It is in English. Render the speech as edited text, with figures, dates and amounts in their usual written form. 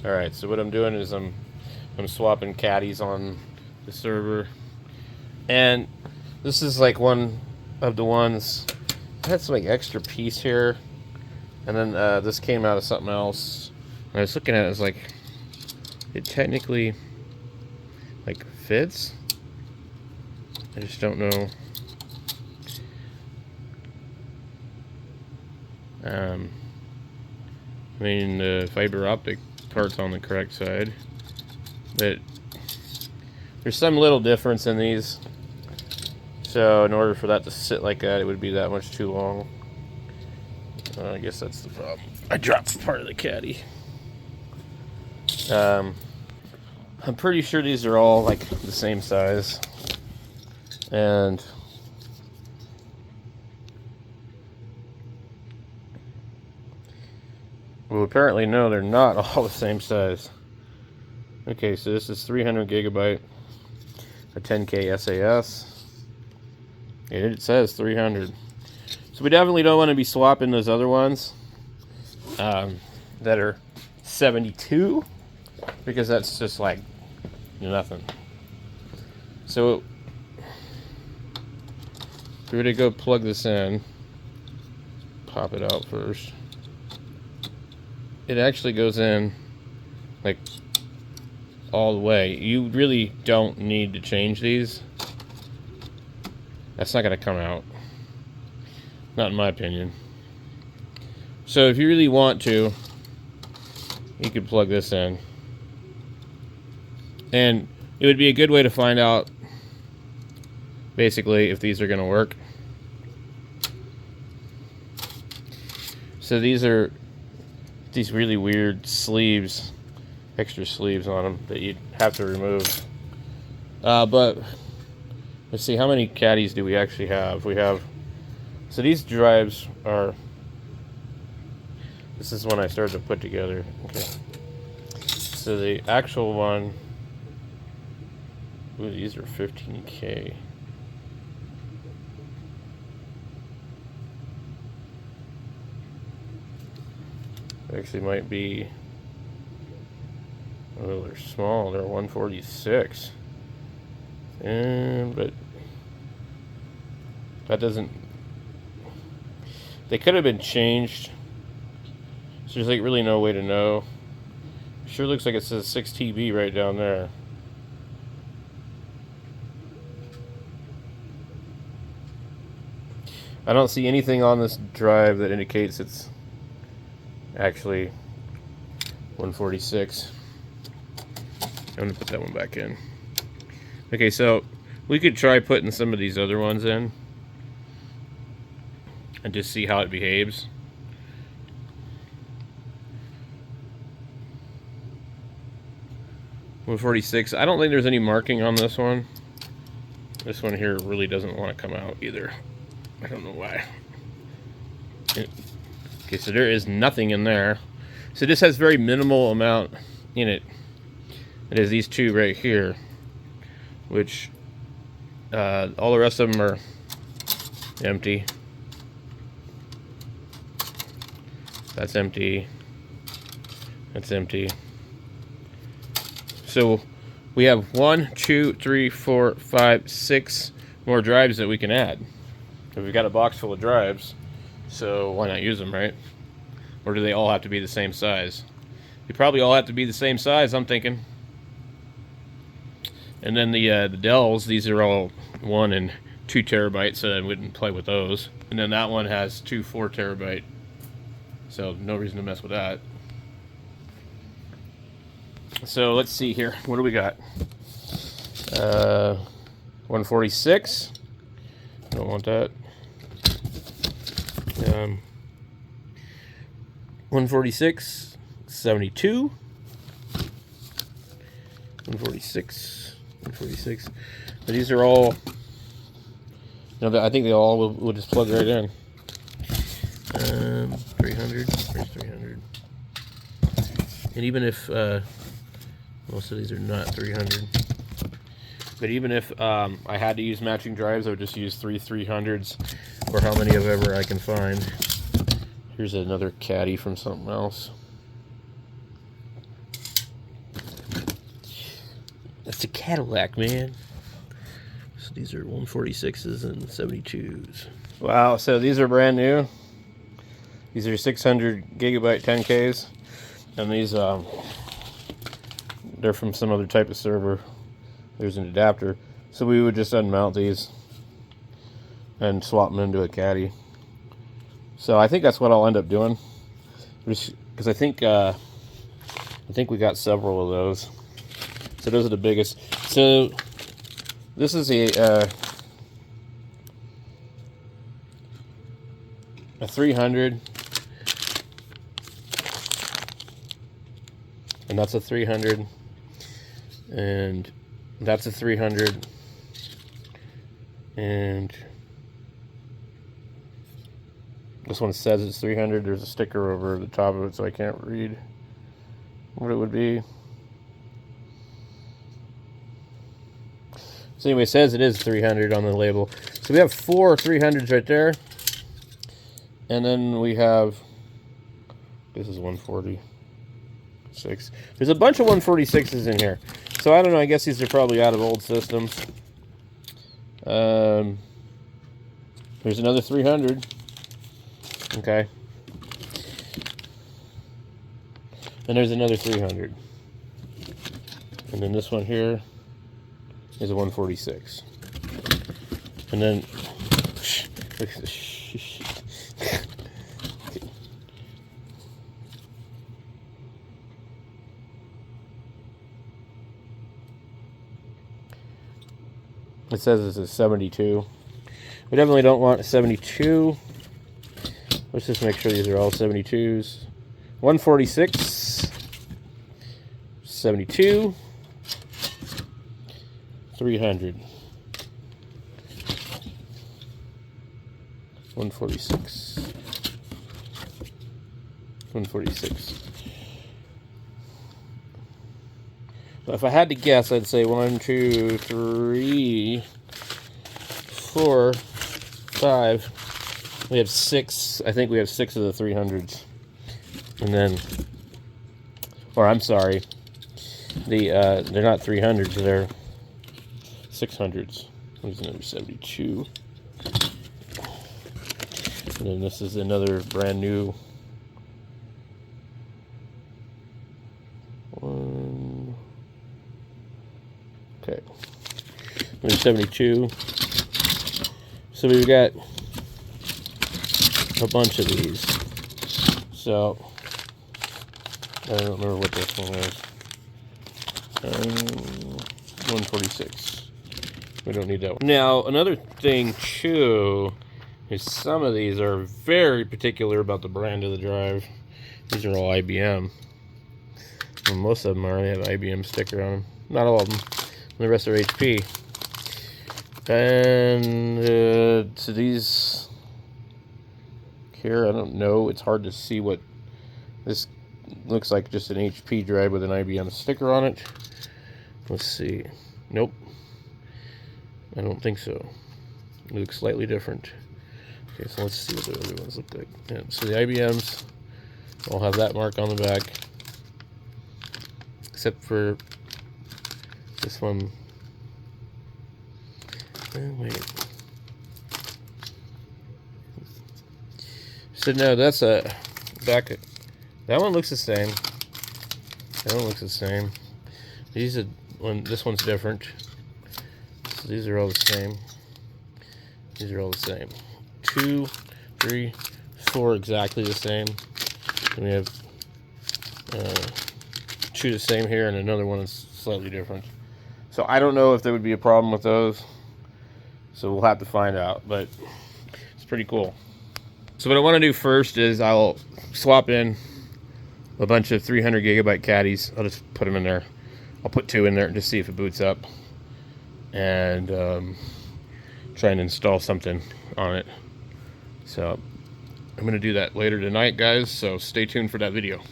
Alright, so what I'm doing is I'm swapping caddies on the server. And this is like one of the ones that had some like extra piece here. And then this came out of something else. And I was looking at it, I was like, it technically like fits. I just don't know. I mean, the fiber optic part's on the correct side, but there's some little difference in these. So in order for that to sit like that, it would be that much too long. I guess that's the problem. I dropped part of the caddy. I'm pretty sure these are all like the same size. And well, apparently no, they're not all the same size. Okay, so this is 300 gigabyte, a 10K SAS. It says 300. So we definitely don't want to be swapping those other ones that are 72, because that's just like nothing. So if we were to go plug this in, pop it out first, it actually goes in like all the way. You really don't need to change these. That's not going to come out. Not in my opinion. So if you really want to, you could plug this in. And it would be a good way to find out basically if these are going to work. So these are these really weird sleeves, extra sleeves on them that you'd have to remove. But let's see, how many caddies do we actually have? We have, so these drives are, this is one I started to put together. Okay. So the actual one, ooh, these are 15K. Actually might be, oh, they're small, they're 146. But that doesn't, they could have been changed, so there's like really no way to know. Sure looks like it says 6 TB right down there. I don't see anything on this drive that indicates it's actually 146. I'm going to put that one back in. Okay, so we could try putting some of these other ones in and just see how it behaves. $146. I don't think there's any marking on this one. This one here really doesn't want to come out either. I don't know why. Okay, so there is nothing in there. So this has very minimal amount in it. It is these two right here, which all the rest of them are empty. That's empty. That's empty. So we have 1, 2, 3, 4, 5, 6 more drives that we can add. We've got a box full of drives, so why not use them, right? Or do they all have to be the same size? They probably all have to be the same size, I'm thinking. And then the Dells, these are all 1 and 2 terabytes, so I wouldn't play with those. And then that one has 2 4 terabyte, so no reason to mess with that. So let's see here. What do we got? 146. Don't want that. 146, 72, 146, 146. But these are all, you know, I think they all will just plug right in. 300, where's 300? And even if, most of these are not 300. But even if I had to use matching drives, I would just use 3 300s, or how many of ever I can find. Here's another caddy from something else. That's a Cadillac, man. So these are 146s and 72s. Wow, so these are brand new. These are 600 gigabyte 10Ks. And these, they're from some other type of server. There's an adapter. So we would just unmount these and swap them into a caddy. So I think that's what I'll end up doing. Because I think we got several of those. So those are the biggest. So this is a 300, and that's a 300, and that's a 300, and this one says it's 300. There's a sticker over the top of it, so I can't read what it would be. So anyway, it says it is 300 on the label. So we have 4 300s right there. And then we have, this is 146. There's a bunch of 146s in here. So I don't know, I guess these are probably out of old systems. There's another 300. Okay. And there's another 300. And then this one here is a 146. And then, look at this. It says it's a 72. We definitely don't want a 72. Let's just make sure these are all 72s. 146, 72, 300, 146, 146. So if I had to guess, I'd say 1, 2, 3, 4, 5. We have 6. I think we have 6 of the 300s. And then, or I'm sorry, they're not 300s, they're 600s. There's another 72. And then this is another brand new one. Okay. There's 72. So we've got a bunch of these. So I don't remember what this one is. 146. We don't need that one. Now, another thing too is some of these are very particular about the brand of the drive. These are all IBM. And most of them are. They have IBM sticker on them. Not all of them. The rest are HP. And so these here, I don't know. It's hard to see what this looks like. Just an HP drive with an IBM sticker on it. Let's see. Nope. I don't think so. It looks slightly different. Okay, so let's see what the other ones look like. Yeah, so the IBMs all have that mark on the back. Except for this one. Wait. So no, that's a back. That one looks the same. That one looks the same. These are this one's different. So these are all the same. These are all the same. 2, 3, 4 exactly the same. And we have 2 the same here, and another one is slightly different. So I don't know if there would be a problem with those. So we'll have to find out, but it's pretty cool. So what I want to do first is I'll swap in a bunch of 300 gigabyte caddies. I'll just put them in there. I'll put 2 in there and just see if it boots up, and try and install something on it. So I'm going to do that later tonight, guys, so stay tuned for that video.